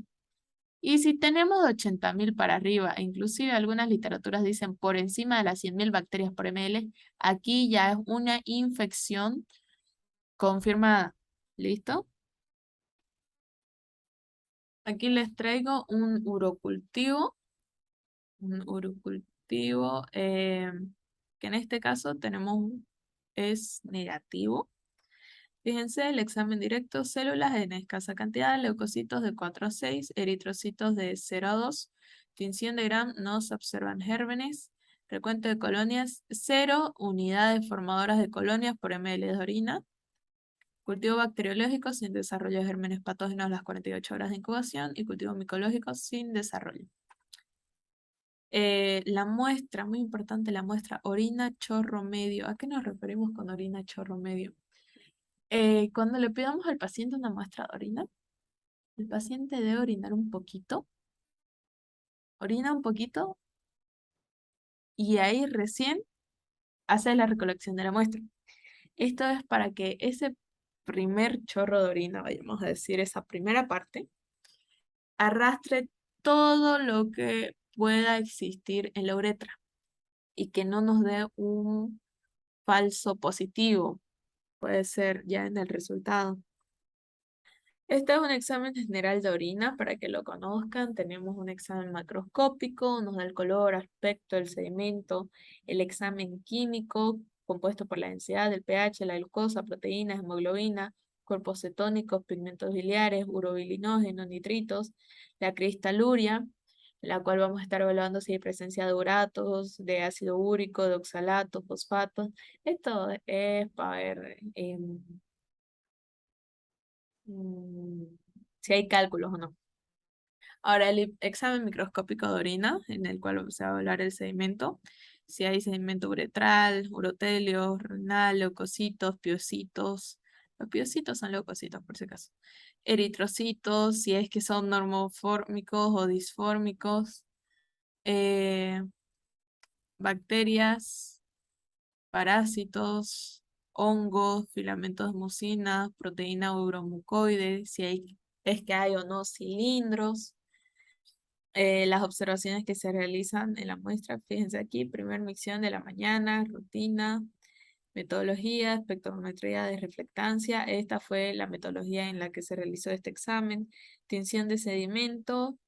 Y si tenemos de 80.000 para arriba, e inclusive algunas literaturas dicen por encima de las 100.000 bacterias por ml, aquí ya es una infección confirmada. ¿Listo? Aquí les traigo un urocultivo. Que en este caso es negativo. Fíjense, el examen directo, células en escasa cantidad, leucocitos de 4 a 6, eritrocitos de 0 a 2, tinción de Gram, no se observan gérmenes, recuento de colonias, 0 unidades formadoras de colonias por ml de orina, cultivo bacteriológico sin desarrollo de gérmenes patógenos a las 48 horas de incubación y cultivo micológico sin desarrollo. La muestra, muy importante, la muestra orina chorro medio. ¿A qué nos referimos con orina chorro medio? Cuando le pidamos al paciente una muestra de orina, el paciente debe orinar un poquito, orina un poquito y ahí recién hace la recolección de la muestra. Esto es para que ese primer chorro de orina, vayamos a decir esa primera parte, arrastre todo lo que pueda existir en la uretra y que no nos dé un falso positivo, puede ser ya en el resultado. Este es un examen general de orina, para que lo conozcan. Tenemos un examen macroscópico, nos da el color, aspecto del sedimento, el examen químico, compuesto por la densidad del pH, la glucosa, proteínas, hemoglobina, cuerpos cetónicos, pigmentos biliares, urobilinógeno, nitritos, la cristaluria, la cual vamos a estar evaluando si hay presencia de uratos, de ácido úrico, de oxalatos, fosfatos. Esto es para ver mm, si hay cálculos o no. Ahora, el examen microscópico de orina, en el cual se va a hablar el sedimento, si hay sedimento uretral, urotelios, renal, leucocitos, piocitos. Los piocitos son leucocitos, por si acaso. Eritrocitos, si es que son normofórmicos o disfórmicos. eh, Bacterias, parásitos, hongos, filamentos de mucina, proteína uromucoide, es que hay o no cilindros. Las observaciones que se realizan en la muestra, fíjense aquí, primer micción de la mañana, rutina, metodología, espectrometría de reflectancia. Esta fue la metodología en la que se realizó este examen. Tinción de sedimento.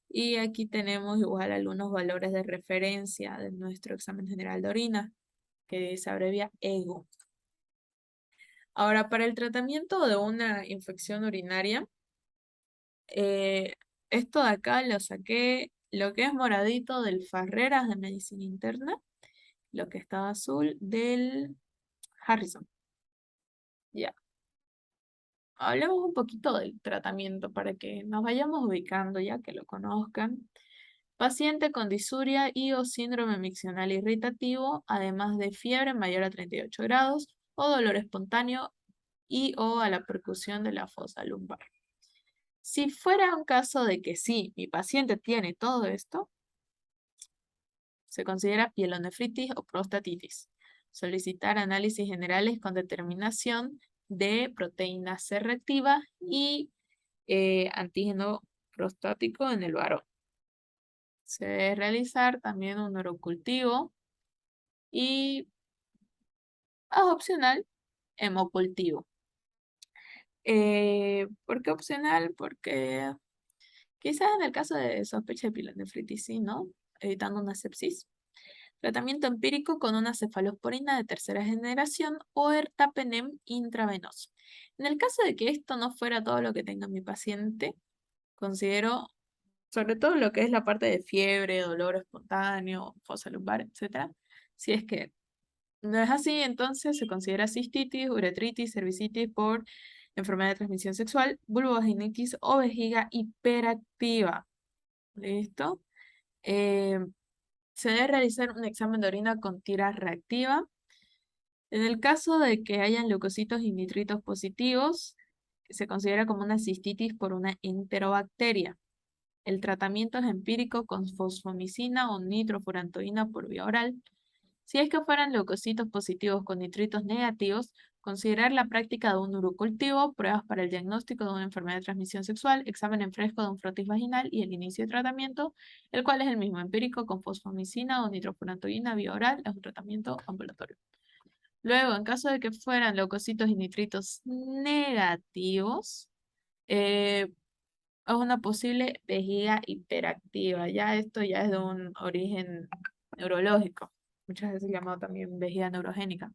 Y aquí tenemos igual algunos valores de referencia de nuestro examen general de orina, que se abrevia EGO. Ahora, para el tratamiento de una infección urinaria, esto de acá lo saqué, lo que es moradito del Farreras de Medicina Interna, lo que está azul del Harrison. Ya. Hablemos un poquito del tratamiento para que nos vayamos ubicando, ya que lo conozcan. Paciente con disuria y o síndrome miccional irritativo, además de fiebre mayor a 38 grados o dolor espontáneo y o a la percusión de la fosa lumbar. Si fuera un caso de que sí, mi paciente tiene todo esto, se considera pielonefritis o prostatitis. Solicitar análisis generales con determinación de proteína C reactiva y antígeno prostático en el varón. Se debe realizar también un neurocultivo y, es opcional, hemocultivo. ¿Por qué opcional? Porque quizás en el caso de sospecha de pielonefritis, sí, ¿no? Evitando una sepsis. Tratamiento empírico con una cefalosporina de tercera generación o ertapenem intravenoso. En el caso de que esto no fuera todo lo que tenga mi paciente, considero, sobre todo lo que es la parte de fiebre, dolor espontáneo, fosa lumbar, etc. Si es que no es así, entonces se considera cistitis, uretritis, cervicitis por enfermedad de transmisión sexual, vulvovaginitis o vejiga hiperactiva. ¿Listo? Eh, Se debe realizar un examen de orina con tira reactiva. En el caso de que hayan leucocitos y nitritos positivos, se considera como una cistitis por una enterobacteria. El tratamiento es empírico con fosfomicina o nitrofurantoína por vía oral. Si es que fueran leucocitos positivos con nitritos negativos, considerar la práctica de un urocultivo, pruebas para el diagnóstico de una enfermedad de transmisión sexual, examen en fresco de un frotis vaginal y el inicio de tratamiento, el cual es el mismo empírico con fosfomicina o nitrofurantoína vía oral, es un tratamiento ambulatorio. Luego, en caso de que fueran leucocitos y nitritos negativos, eh, es una posible vejiga hiperactiva. Ya esto ya es de un origen neurológico, muchas veces llamado también vejiga neurogénica.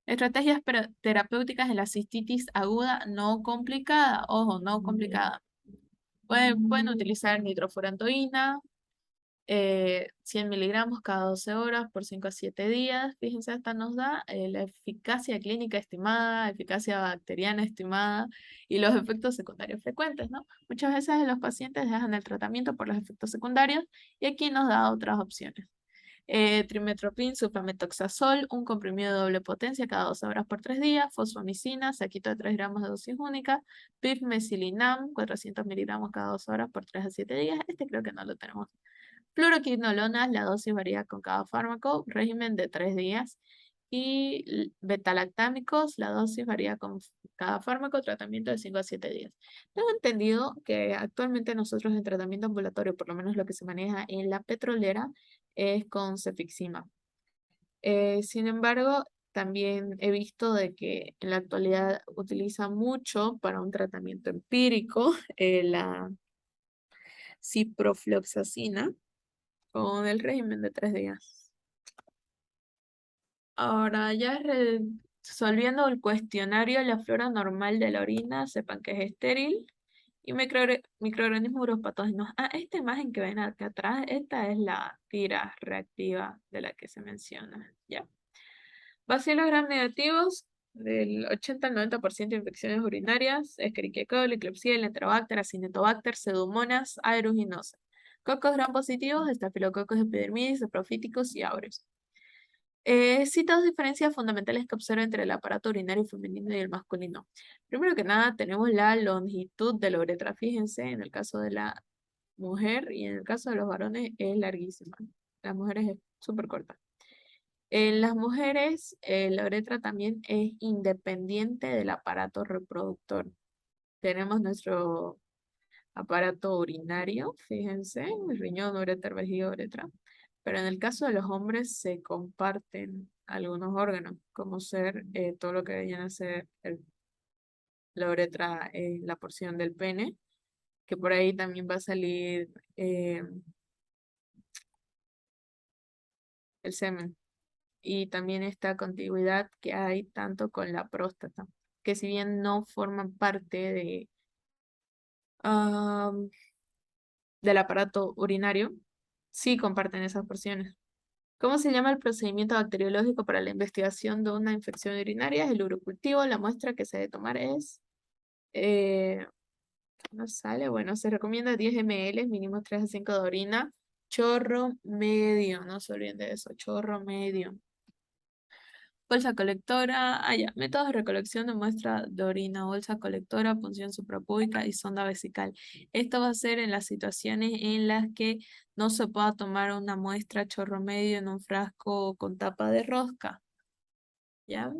Estrategias terapéuticas en la cistitis aguda no complicada, ojo, no complicada. Pueden utilizar nitrofurantoína, 100 miligramos cada 12 horas por 5 a 7 días. Fíjense, esta nos da la eficacia clínica estimada, eficacia bacteriana estimada y los efectos secundarios frecuentes, ¿no? Muchas veces los pacientes dejan el tratamiento por los efectos secundarios y aquí nos da otras opciones. Trimethoprim, sulfametoxazol, un comprimido de doble potencia cada 12 horas por 3 días, fosfomicina, saquito de 3 gramos de dosis única, pivmesilinam, 400 miligramos cada 12 horas por 3 a 7 días. Este creo que no lo tenemos. Fluoroquinolonas, la dosis varía con cada fármaco, régimen de 3 días. Y betalactámicos, la dosis varía con cada fármaco, tratamiento de 5 a 7 días. Tengo entendido que actualmente nosotros en tratamiento ambulatorio, por lo menos lo que se maneja en la petrolera, es con cefixima. Sin embargo, también he visto de que en la actualidad utiliza mucho para un tratamiento empírico la ciprofloxacina con el régimen de 3 días. Ahora, ya resolviendo el cuestionario, la flora normal de la orina, sepan que es estéril y microorganismos uropatógenos. Ah, esta imagen que ven acá atrás, esta es la tira reactiva de la que se menciona, ¿ya? Bacilos gram negativos, del 80 al 90% de infecciones urinarias, Escherichia coli, Klebsiella, Enterobacter, Acinetobacter, Pseudomonas, aeruginosa. Cocos gram positivos, Staphylococcus epidermidis, saprofíticos y aureus. Cita dos diferencias fundamentales que observa entre el aparato urinario femenino y el masculino. Primero que nada, tenemos la longitud de la uretra. Fíjense, en el caso de la mujer y en el caso de los varones es larguísima. Las mujeres es súper corta. En las mujeres, la uretra también es independiente del aparato reproductor. Tenemos nuestro aparato urinario, fíjense, el riñón, uretra, vejiga, uretra. Pero en el caso de los hombres se comparten algunos órganos, como ser todo lo que viene a ser la uretra, la porción del pene, que por ahí también va a salir el semen. Y también esta contigüidad que hay tanto con la próstata, que si bien no forman parte am, del aparato urinario, sí comparten esas porciones. ¿Cómo se llama el procedimiento bacteriológico para la investigación de una infección urinaria? Es el urocultivo. La muestra que se debe tomar es, eh, no sale, bueno, se recomienda 10 ml, mínimo 3 a 5 de orina, chorro medio, no se olviden de eso, chorro medio. Bolsa colectora, ya, métodos de recolección de muestra de orina, bolsa colectora, punción suprapúbica y sonda vesical. Esto va a ser en las situaciones en las que no se pueda tomar una muestra chorro medio en un frasco con tapa de rosca, ¿ya?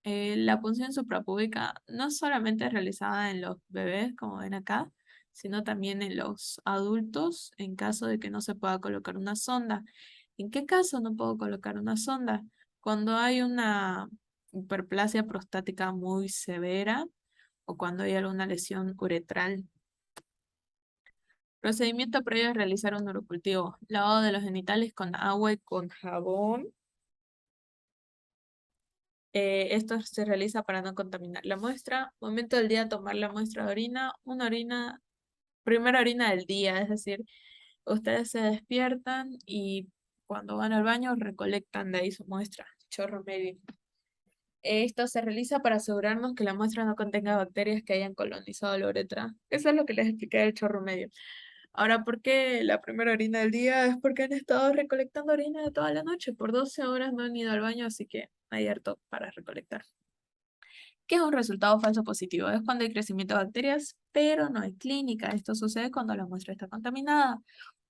La punción suprapúbica no solamente es realizada en los bebés, como ven acá, sino también en los adultos en caso de que no se pueda colocar una sonda. ¿En qué caso no puedo colocar una sonda? Cuando hay una hiperplasia prostática muy severa o cuando hay alguna lesión uretral. Procedimiento previo a realizar un urocultivo. Lavado de los genitales con agua y con jabón. Esto se realiza para no contaminar la muestra. Momento del día, tomar la muestra de orina. Una orina, primera orina del día, es decir, ustedes se despiertan y cuando van al baño recolectan de ahí su muestra. chorro medio. Esto se realiza para asegurarnos que la muestra no contenga bacterias que hayan colonizado la uretra. Eso es lo que les expliqué del chorro medio. Ahora, ¿por qué la primera orina del día? Es porque han estado recolectando orina de toda la noche. Por 12 horas no han ido al baño, así que hay harto para recolectar. ¿Qué es un resultado falso positivo? Es cuando hay crecimiento de bacterias, pero no hay clínica. Esto sucede cuando la muestra está contaminada.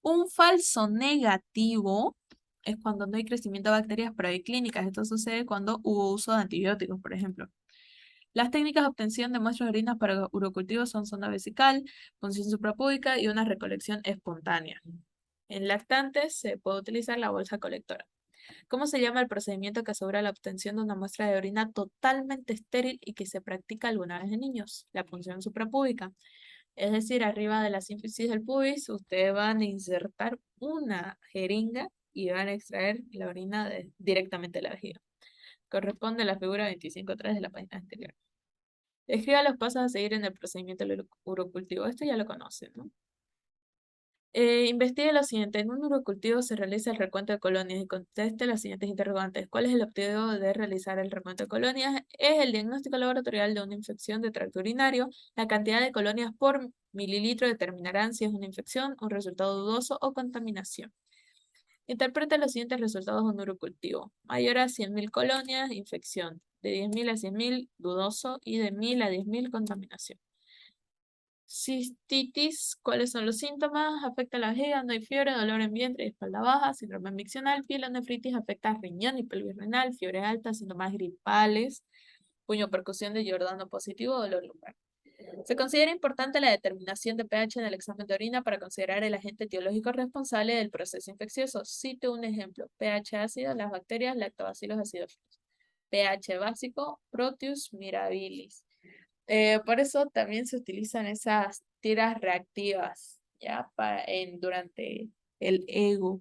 Un falso negativo es cuando no hay crecimiento de bacterias, pero hay clínicas. Esto sucede cuando hubo uso de antibióticos, por ejemplo. Las técnicas de obtención de muestras de orinas para urocultivos son sonda vesical, punción suprapúbica y una recolección espontánea. En lactantes se puede utilizar la bolsa colectora. ¿Cómo se llama el procedimiento que asegura la obtención de una muestra de orina totalmente estéril y que se practica alguna vez en niños? La punción suprapúbica. Es decir, arriba de la sínfisis del pubis, ustedes van a insertar una jeringa y van a extraer la orina directamente de la vejiga. Corresponde a la figura 25.3 de la página anterior. Escriba los pasos a seguir en el procedimiento del urocultivo. Esto ya lo conocen, ¿no? Investigue lo siguiente. En un urocultivo se realiza el recuento de colonias y conteste las siguientes interrogantes. ¿Cuál es el objetivo de realizar el recuento de colonias? Es el diagnóstico laboratorial de una infección de tracto urinario. La cantidad de colonias por mililitro determinarán si es una infección, un resultado dudoso o contaminación. Interpreta los siguientes resultados de un urocultivo. Mayor a 100.000 colonias, infección. De 10.000 a 100.000, dudoso. Y de 1.000 a 10.000, contaminación. Cistitis, ¿cuáles son los síntomas? Afecta la vejiga, no hay fiebre, dolor en vientre y espalda baja, síndrome miccional, pielonefritis, afecta riñón y pelvis renal, fiebre alta, síntomas gripales, puño percusión de Giordano positivo, dolor lumbar. Se considera importante la determinación de pH en el examen de orina para considerar el agente etiológico responsable del proceso infeccioso. Cite un ejemplo. pH ácido, las bacterias lactobacillus acidófilos. pH básico, Proteus mirabilis. Por eso también se utilizan esas tiras reactivas, ¿ya? Durante el ego.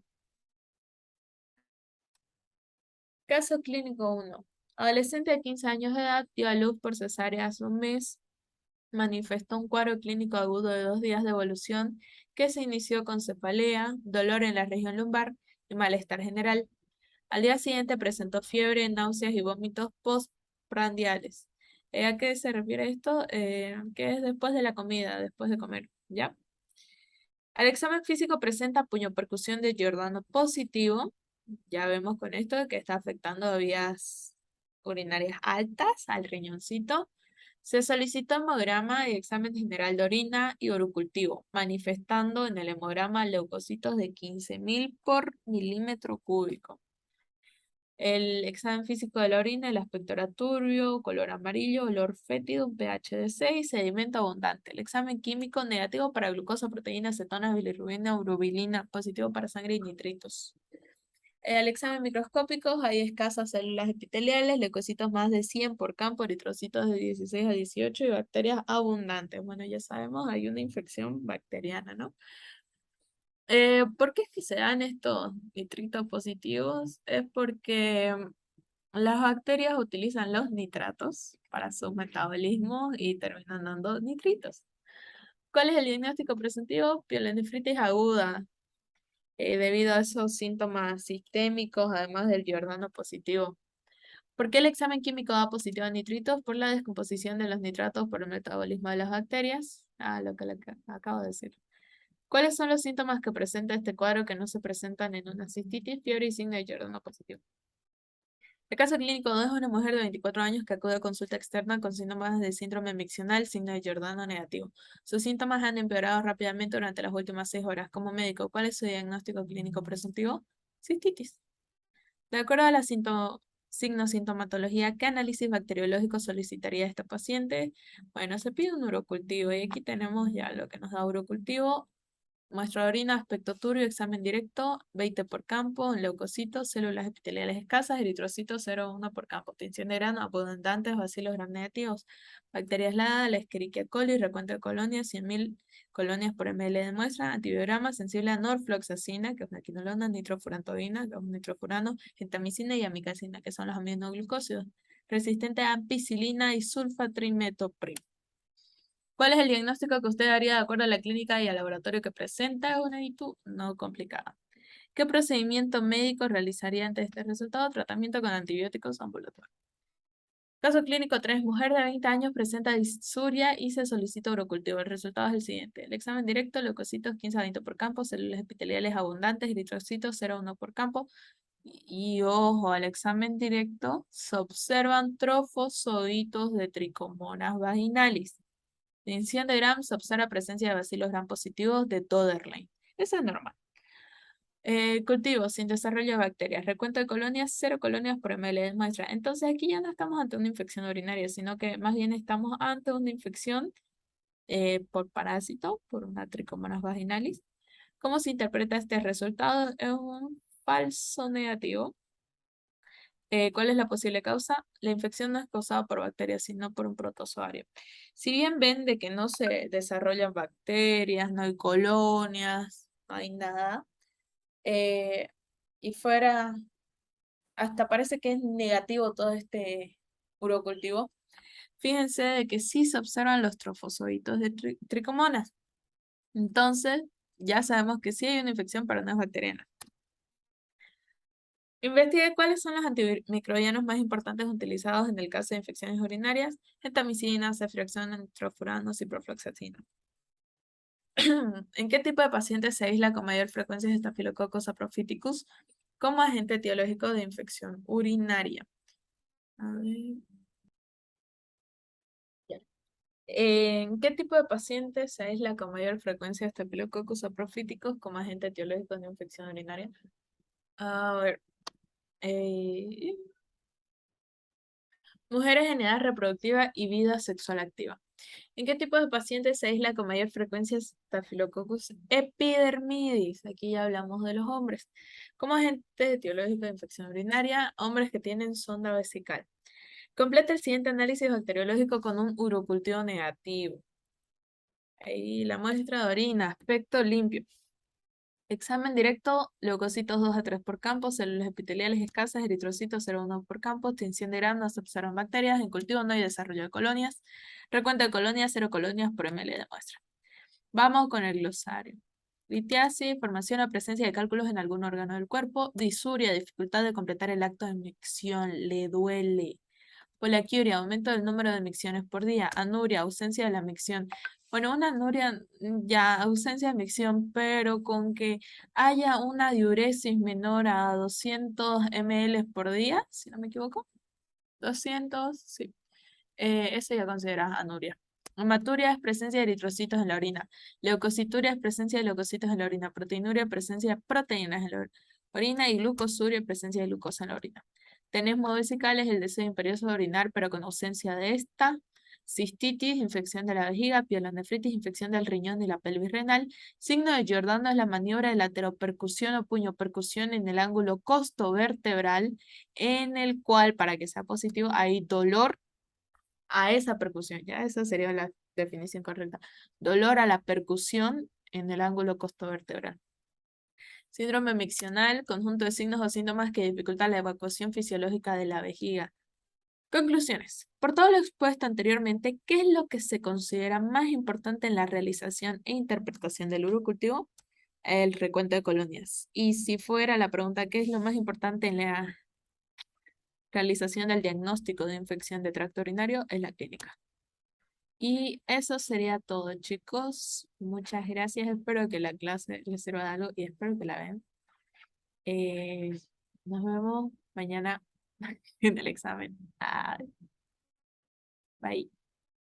Caso clínico 1. Adolescente de 15 años de edad dio a luz por cesárea hace un mes. Manifestó un cuadro clínico agudo de 2 días de evolución que se inició con cefalea, dolor en la región lumbar y malestar general. Al día siguiente presentó fiebre, náuseas y vómitos postprandiales. ¿A qué se refiere esto? Que es después de la comida, después de comer, ¿ya? Al examen físico presenta puñopercusión de Giordano positivo. Ya vemos con esto que está afectando vías urinarias altas al riñoncito. Se solicitó hemograma y examen general de orina y urocultivo, manifestando en el hemograma leucocitos de 15.000 por milímetro cúbico. El examen físico de la orina, el aspecto era turbio, color amarillo, olor fétido, un pH de 6, sedimento abundante. El examen químico negativo para glucosa, proteína, cetonas, bilirrubina, urobilina, positivo para sangre y nitritos. Al examen microscópico hay escasas células epiteliales, leucocitos más de 100 por campo, eritrocitos de 16 a 18 y bacterias abundantes. Bueno, ya sabemos, hay una infección bacteriana, ¿no? ¿Por qué es que se dan estos nitritos positivos? Es porque las bacterias utilizan los nitratos para su metabolismo y terminan dando nitritos. ¿Cuál es el diagnóstico preventivo? Pielonefritis aguda, debido a esos síntomas sistémicos, además del Giordano positivo. ¿Por qué el examen químico da positivo a nitritos? Por la descomposición de los nitratos por el metabolismo de las bacterias. Lo que acabo de decir. ¿Cuáles son los síntomas que presenta este cuadro que no se presentan en una cistitis, fiebre y signo de Giordano positivo? El caso clínico 2 es una mujer de 24 años que acude a consulta externa con síntomas de síndrome miccional, signo de Giordano negativo. Sus síntomas han empeorado rápidamente durante las últimas 6 horas. Como médico, ¿cuál es su diagnóstico clínico presuntivo? Cistitis. De acuerdo a la sintomatología, ¿qué análisis bacteriológico solicitaría esta paciente? Bueno, se pide un urocultivo y aquí tenemos ya lo que nos da urocultivo. Muestra de orina, aspecto turbio, examen directo, 20 por campo, leucocitos, células epiteliales escasas, eritrocitos 0,1 por campo, obtención de grano, abundantes, bacilos gram negativos, bacterias LADA, la Escherichia coli, recuento de colonias, 100.000 colonias por ml de muestra, antibiograma, sensible a norfloxacina, que es una quinolona, nitrofurantoína, que es un nitrofurano, gentamicina y amicacina, que son los aminoglucósidos, resistente a ampicilina y sulfatrimetopril. ¿Cuál es el diagnóstico que usted haría de acuerdo a la clínica y al laboratorio que presenta? Es una actitud no complicada. ¿Qué procedimiento médico realizaría ante este resultado? Tratamiento con antibióticos ambulatorios. Caso clínico 3. Mujer de 20 años presenta disuria y se solicita urocultivo. El resultado es el siguiente. El examen directo, leucocitos 15 a 20 por campo, células epiteliales abundantes, eritrocitos 0,1 por campo. Y ojo, al examen directo se observan trofosoditos de tricomonas vaginalis. En 100 de Gram se observa presencia de bacilos gram positivos de Doderlein. Eso es normal. Cultivo sin desarrollo de bacterias. Recuento de colonias, 0 colonias por ml de muestra. Entonces aquí ya no estamos ante una infección urinaria, sino que más bien estamos ante una infección por parásito, por una tricomonas vaginalis. ¿Cómo se interpreta este resultado? Es un falso negativo. ¿Cuál es la posible causa? La infección no es causada por bacterias, sino por un protozoario. Si bien ven de que no se desarrollan bacterias, no hay colonias, no hay nada, eh, y fuera, hasta parece que es negativo todo este urocultivo, fíjense de que sí se observan los trofozoitos de tricomonas. Entonces, ya sabemos que sí hay una infección, pero no es bacteriana. Investigue cuáles son los antimicrobianos más importantes utilizados en el caso de infecciones urinarias: gentamicina, ceftriaxona, nitrofurano, ciprofloxacino. ¿En qué tipo de pacientes se aísla con mayor frecuencia Staphylococcus saprophyticus como agente etiológico de infección urinaria? A ver. Ya. ¿En qué tipo de pacientes se aísla con mayor frecuencia Staphylococcus saprophyticus como agente etiológico de infección urinaria? A ver. eh, Mujeres en edad reproductiva y vida sexual activa. ¿En qué tipo de pacientes se aísla con mayor frecuencia Staphylococcus epidermidis? Aquí ya hablamos de los hombres. Como agente etiológico de infección urinaria, hombres que tienen sonda vesical. Completa el siguiente análisis bacteriológico con un urocultivo negativo. Ahí la muestra de orina, aspecto limpio. Examen directo, leucocitos 2 a 3 por campo, células epiteliales escasas, eritrocitos 0,1 por campo, tinción de Gram, no se observan bacterias, en cultivo no hay desarrollo de colonias, recuento de colonias, 0 colonias por ml de muestra. Vamos con el glosario. Litiasis, formación o presencia de cálculos en algún órgano del cuerpo, disuria, dificultad de completar el acto de micción, le duele. Poliaquiuria, aumento del número de micciones por día. Anuria, ausencia de la micción. Bueno, una anuria, ya ausencia de micción, pero con que haya una diuresis menor a 200 ml por día, si no me equivoco. 200, sí. Eso ya consideras anuria. Hematuria es presencia de eritrocitos en la orina. Leucocituria es presencia de leucocitos en la orina. Proteinuria, presencia de proteínas en la orina. Y glucosuria, presencia de glucosa en la orina. Tenesmo vesical es el deseo imperioso de orinar, pero con ausencia de esta. Cistitis, infección de la vejiga. Pielonefritis, infección del riñón y la pelvis renal. Signo de Giordano es la maniobra de lateropercusión o puñopercusión en el ángulo costovertebral, en el cual, para que sea positivo, hay dolor a esa percusión. Ya esa sería la definición correcta. Dolor a la percusión en el ángulo costovertebral. Síndrome miccional, conjunto de signos o síntomas que dificultan la evacuación fisiológica de la vejiga. Conclusiones. Por todo lo expuesto anteriormente, ¿qué es lo que se considera más importante en la realización e interpretación del urocultivo? El recuento de colonias. Y si fuera la pregunta, ¿qué es lo más importante en la realización del diagnóstico de infección de tracto urinario? Es la clínica. Y eso sería todo, chicos. Muchas gracias. Espero que la clase les sirva de algo y espero que la vean. Eh, Nos vemos mañana en el examen. Bye.